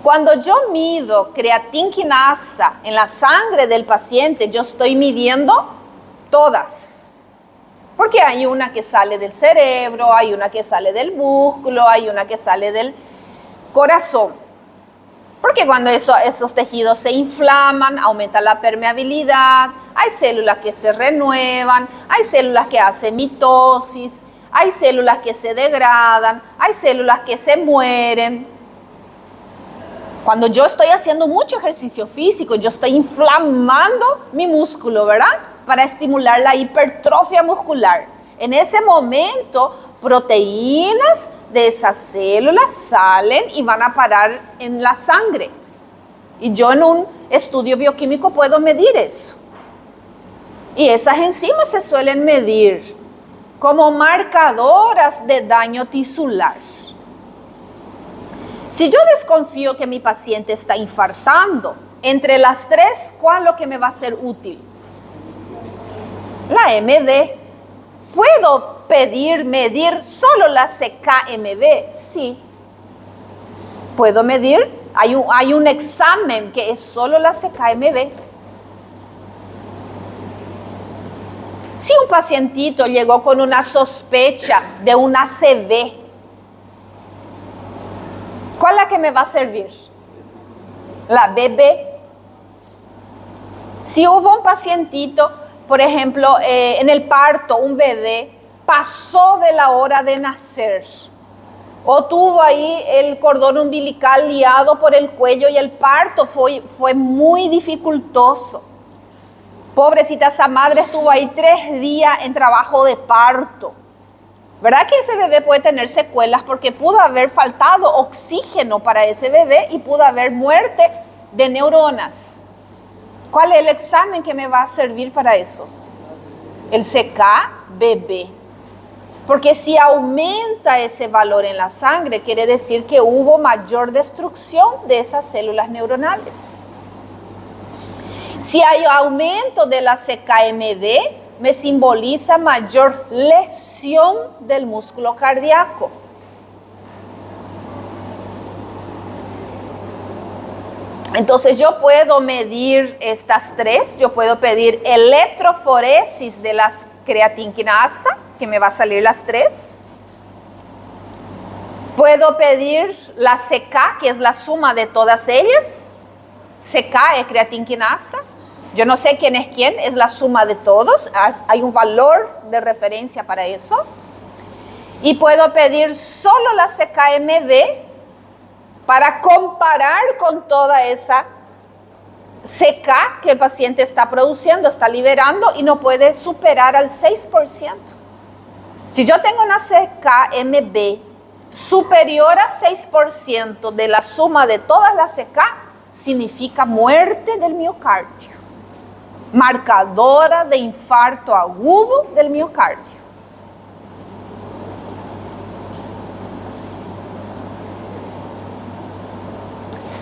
Cuando yo mido creatinquinasa en la sangre del paciente, yo estoy midiendo todas. Porque hay una que sale del cerebro, hay una que sale del músculo, hay una que sale del corazón. Porque cuando esos tejidos se inflaman, aumenta la permeabilidad, hay células que se renuevan, hay células que hacen mitosis, hay células que se degradan, hay células que se mueren. Cuando yo estoy haciendo mucho ejercicio físico, yo estoy inflamando mi músculo, ¿verdad? Para estimular la hipertrofia muscular. En ese momento, proteínas de esas células salen y van a parar en la sangre. Y yo en un estudio bioquímico puedo medir eso. Y esas enzimas se suelen medir como marcadoras de daño tisular. Si yo desconfío que mi paciente está infartando, entre las 3, ¿cuál es lo que me va a ser útil? La MD. ¿Puedo medir solo la CKMB? Sí. ¿Puedo medir? Hay un examen que es solo la CKMB. Si un pacientito llegó con una sospecha de una ACV, ¿cuál es la que me va a servir? La BB. Si hubo un pacientito, por ejemplo, en el parto, un bebé pasó de la hora de nacer, o tuvo ahí el cordón umbilical liado por el cuello y el parto fue muy dificultoso. Pobrecita, esa madre estuvo ahí 3 días en trabajo de parto. ¿Verdad que ese bebé puede tener secuelas? Porque pudo haber faltado oxígeno para ese bebé y pudo haber muerte de neuronas. ¿Cuál es el examen que me va a servir para eso? El CK-BB. Porque si aumenta ese valor en la sangre, quiere decir que hubo mayor destrucción de esas células neuronales. Si hay aumento de la CKMB, me simboliza mayor lesión del músculo cardíaco. Entonces yo puedo medir estas 3, yo puedo pedir electroforesis de las creatinquinasa, que me va a salir las 3. Puedo pedir la CK, que es la suma de todas ellas. CK es creatinquinasa. Yo no sé quién es la suma de todos, hay un valor de referencia para eso. Y puedo pedir solo la CKMD para comparar con toda esa CK que el paciente está produciendo, está liberando y no puede superar al 6%. Si yo tengo una CKMB superior a 6% de la suma de todas las CK, significa muerte del miocardio, marcadora de infarto agudo del miocardio.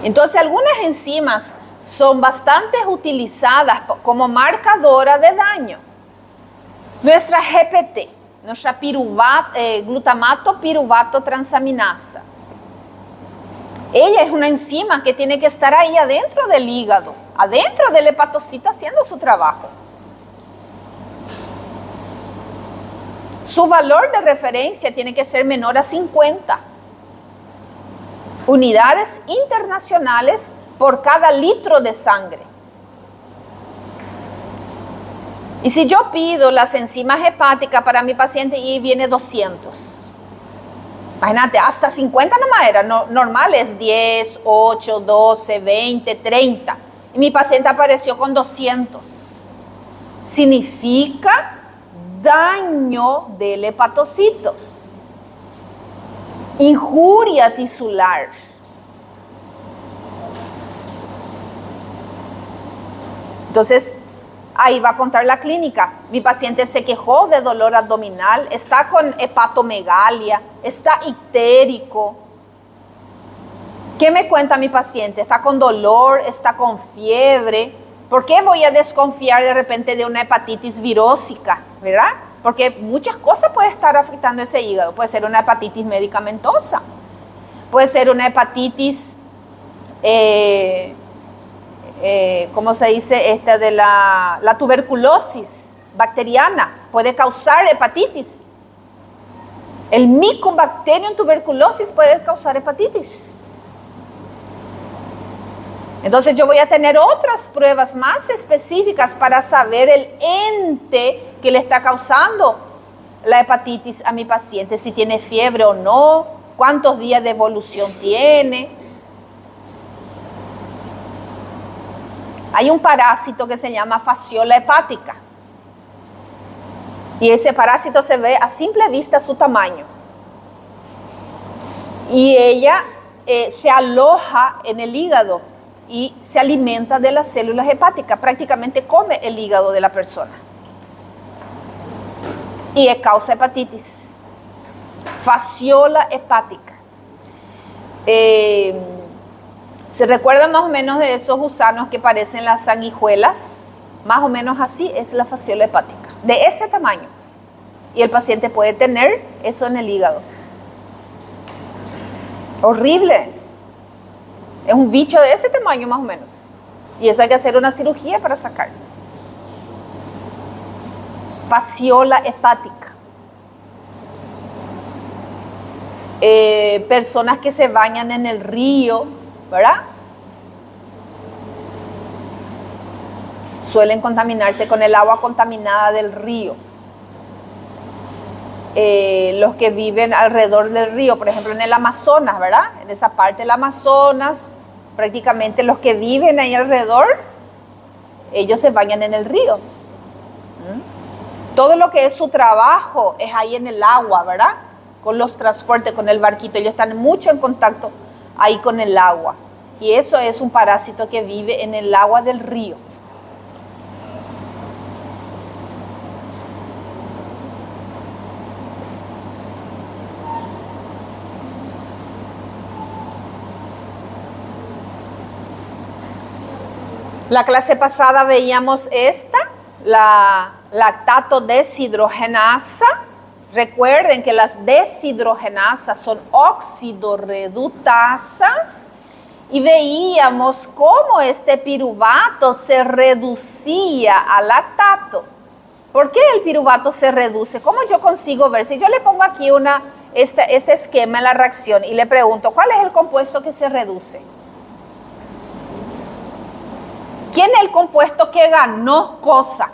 Entonces, algunas enzimas son bastante utilizadas como marcadora de daño. Nuestra GPT, nuestra glutamato piruvato transaminasa. Ella es una enzima que tiene que estar ahí adentro del hígado, adentro del hepatocito haciendo su trabajo. Su valor de referencia tiene que ser menor a 50 unidades internacionales por cada litro de sangre. Y si yo pido las enzimas hepáticas para mi paciente y viene 200, imagínate, hasta 50 nomás era, normal es 10, 8, 12, 20, 30. Y mi paciente apareció con 200. Significa daño del hepatocito. Injuria tisular. Entonces, ahí va a contar la clínica. Mi paciente se quejó de dolor abdominal, está con hepatomegalia, está ictérico. ¿Qué me cuenta mi paciente? Está con dolor, está con fiebre. ¿Por qué voy a desconfiar de repente de una hepatitis virósica? ¿Verdad? Porque muchas cosas pueden estar afectando ese hígado. Puede ser una hepatitis medicamentosa. Puede ser una hepatitis, ¿cómo se dice? De la tuberculosis bacteriana. Puede causar hepatitis. El Mycobacterium tuberculosis puede causar hepatitis. Entonces yo voy a tener otras pruebas más específicas para saber el ente que le está causando la hepatitis a mi paciente, si tiene fiebre o no, cuántos días de evolución tiene. Hay un parásito que se llama fasciola hepática y ese parásito se ve a simple vista su tamaño y ella se aloja en el hígado y se alimenta de las células hepáticas, prácticamente come el hígado de la persona. Y causa hepatitis. Fasciola hepática. ¿Se recuerdan más o menos de esos gusanos que parecen las sanguijuelas? Más o menos así es la fasciola hepática, de ese tamaño. Y el paciente puede tener eso en el hígado. Horrible es. Es un bicho de ese tamaño más o menos. Y eso hay que hacer una cirugía para sacarlo. Fasciola hepática. Personas que se bañan en el río, ¿verdad? Suelen contaminarse con el agua contaminada del río. Los que viven alrededor del río, por ejemplo en el Amazonas, ¿verdad? En esa parte del Amazonas, prácticamente los que viven ahí alrededor, ellos se bañan en el río. Todo lo que es su trabajo es ahí en el agua, ¿verdad? Con los transportes, con el barquito, ellos están mucho en contacto ahí con el agua. Y eso es un parásito que vive en el agua del río. La clase pasada veíamos la lactato deshidrogenasa. Recuerden que las deshidrogenasas son oxidorreductasas y veíamos cómo este piruvato se reducía al lactato. ¿Por qué el piruvato se reduce? ¿Cómo yo consigo ver? Si yo le pongo aquí este esquema en la reacción y le pregunto, ¿cuál es el compuesto que se reduce? ¿Quién es el compuesto que ganó cosa?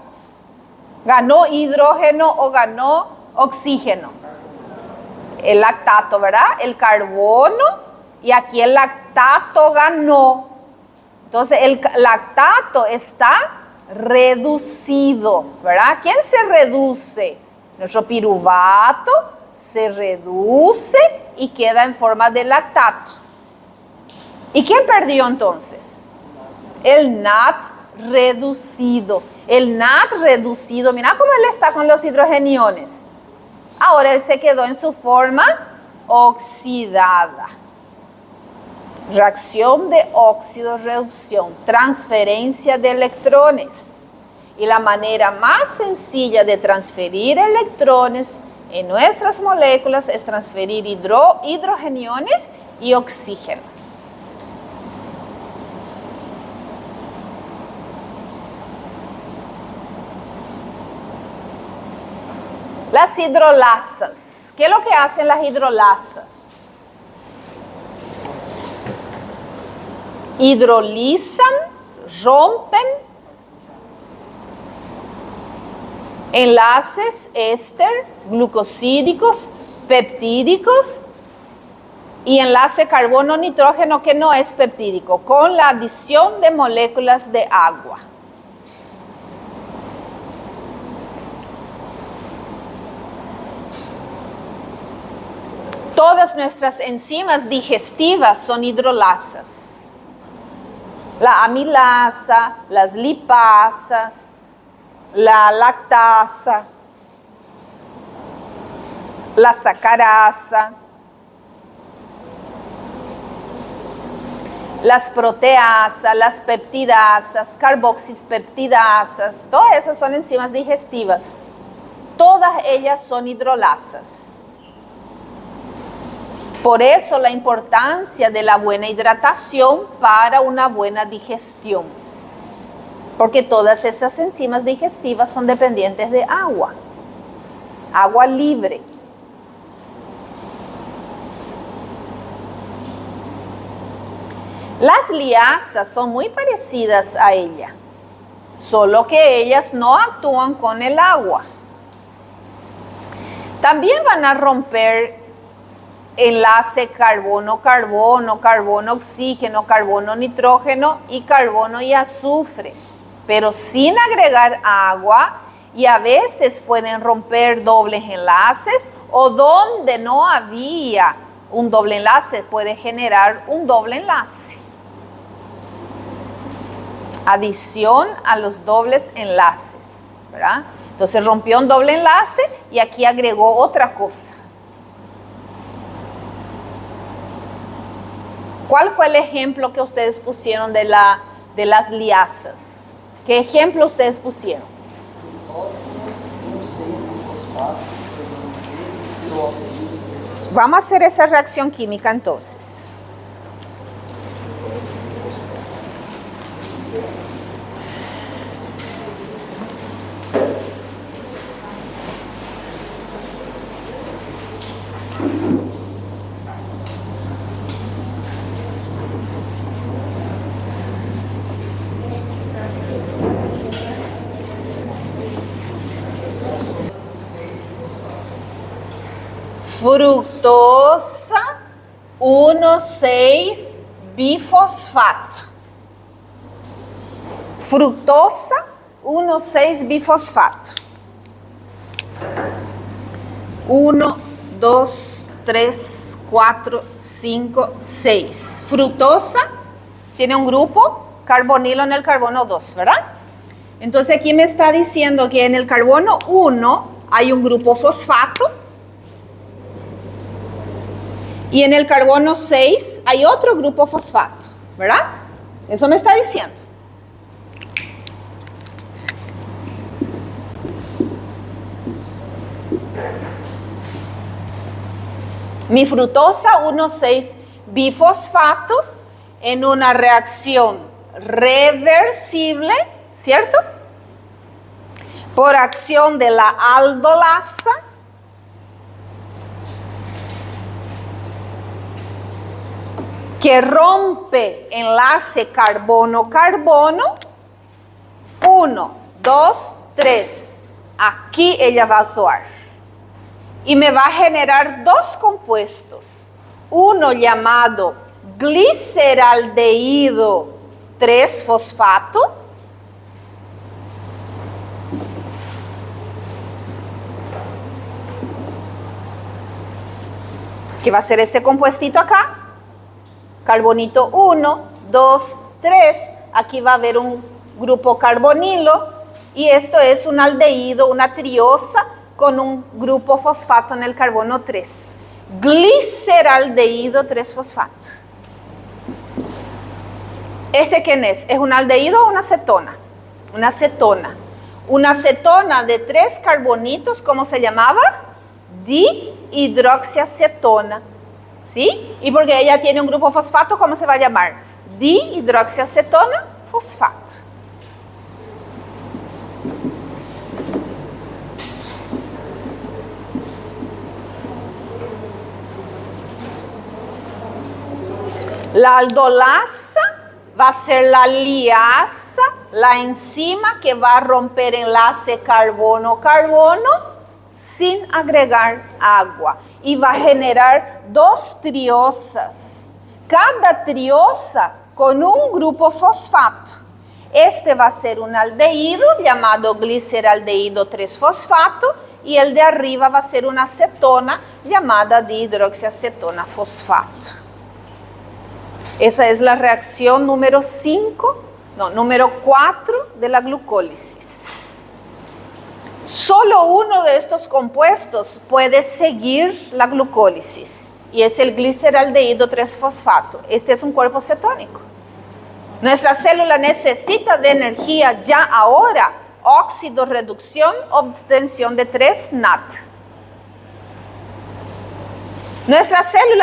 ¿Ganó hidrógeno o ganó oxígeno? El lactato, ¿verdad? El carbono, y aquí el lactato ganó. Entonces el lactato está reducido, ¿verdad? ¿Quién se reduce? Nuestro piruvato se reduce y queda en forma de lactato. ¿Y quién perdió entonces? El NAT reducido. El NAT reducido, mira cómo él está con los hidrogeniones. Ahora él se quedó en su forma oxidada. Reacción de óxido-reducción, transferencia de electrones. Y la manera más sencilla de transferir electrones en nuestras moléculas es transferir hidrogeniones y oxígeno. Las hidrolasas. ¿Qué es lo que hacen las hidrolasas? Hidrolizan, rompen enlaces éster, glucosídicos, peptídicos y enlace carbono-nitrógeno que no es peptídico, con la adición de moléculas de agua. Todas nuestras enzimas digestivas son hidrolasas. La amilasa, las lipasas, la lactasa, la sacarasa, las proteasas, las peptidasas, carboxispeptidasas, todas esas son enzimas digestivas. Todas ellas son hidrolasas. Por eso la importancia de la buena hidratación para una buena digestión. Porque todas esas enzimas digestivas son dependientes de agua. Agua libre. Las liasas son muy parecidas a ella, solo que ellas no actúan con el agua. También van a romper enlace carbono-carbono, carbono-oxígeno, carbono-nitrógeno y carbono y azufre, pero sin agregar agua, y a veces pueden romper dobles enlaces, o donde no había un doble enlace puede generar un doble enlace. Adición a los dobles enlaces, ¿verdad? Entonces rompió un doble enlace y aquí agregó otra cosa. ¿Cuál fue el ejemplo que ustedes pusieron de las liasas? ¿Qué ejemplo ustedes pusieron? Vamos a hacer esa reacción química entonces. Fructosa 1,6-bifosfato. Fructosa 1,6-bifosfato. 1, 2, 3, 4, 5, 6. Fructosa tiene un grupo carbonilo en el carbono 2, ¿verdad? Entonces aquí me está diciendo que en el carbono 1 hay un grupo fosfato. Y en el carbono 6 hay otro grupo fosfato, ¿verdad? Eso me está diciendo. Mi fructosa 1,6-bifosfato en una reacción reversible, ¿cierto? Por acción de la aldolasa. Que rompe enlace carbono-carbono 1, 2, 3. Aquí ella va a actuar. Y me va a generar dos compuestos. Uno llamado gliceraldehído 3-fosfato. Que va a ser este compuestito acá. Carbonito 1, 2, 3. Aquí va a haber un grupo carbonilo. Y esto es un aldehído, una triosa, con un grupo fosfato en el carbono 3. Gliceraldehído 3-fosfato. ¿Este quién es? ¿Es un aldehído o una acetona? Una acetona. Una acetona de 3 carbonitos, ¿cómo se llamaba? Dihidroxiacetona. ¿Sí? Y porque ella tiene un grupo fosfato, ¿cómo se va a llamar? Dihidroxiacetona fosfato. La aldolasa va a ser la liasa, la enzima que va a romper enlace carbono-carbono sin agregar agua. Y va a generar dos triosas. Cada triosa con un grupo fosfato. Este va a ser un aldehído llamado gliceraldehído 3-fosfato. Y el de arriba va a ser una acetona llamada dihidroxiacetona fosfato. Esa es la reacción número 4 de la glucólisis. Solo uno de estos compuestos puede seguir la glucólisis y es el gliceraldehído 3-fosfato. Este es un cuerpo cetónico. Nuestra célula necesita de energía ya ahora, óxido reducción, obtención de 3 NAT. Nuestra célula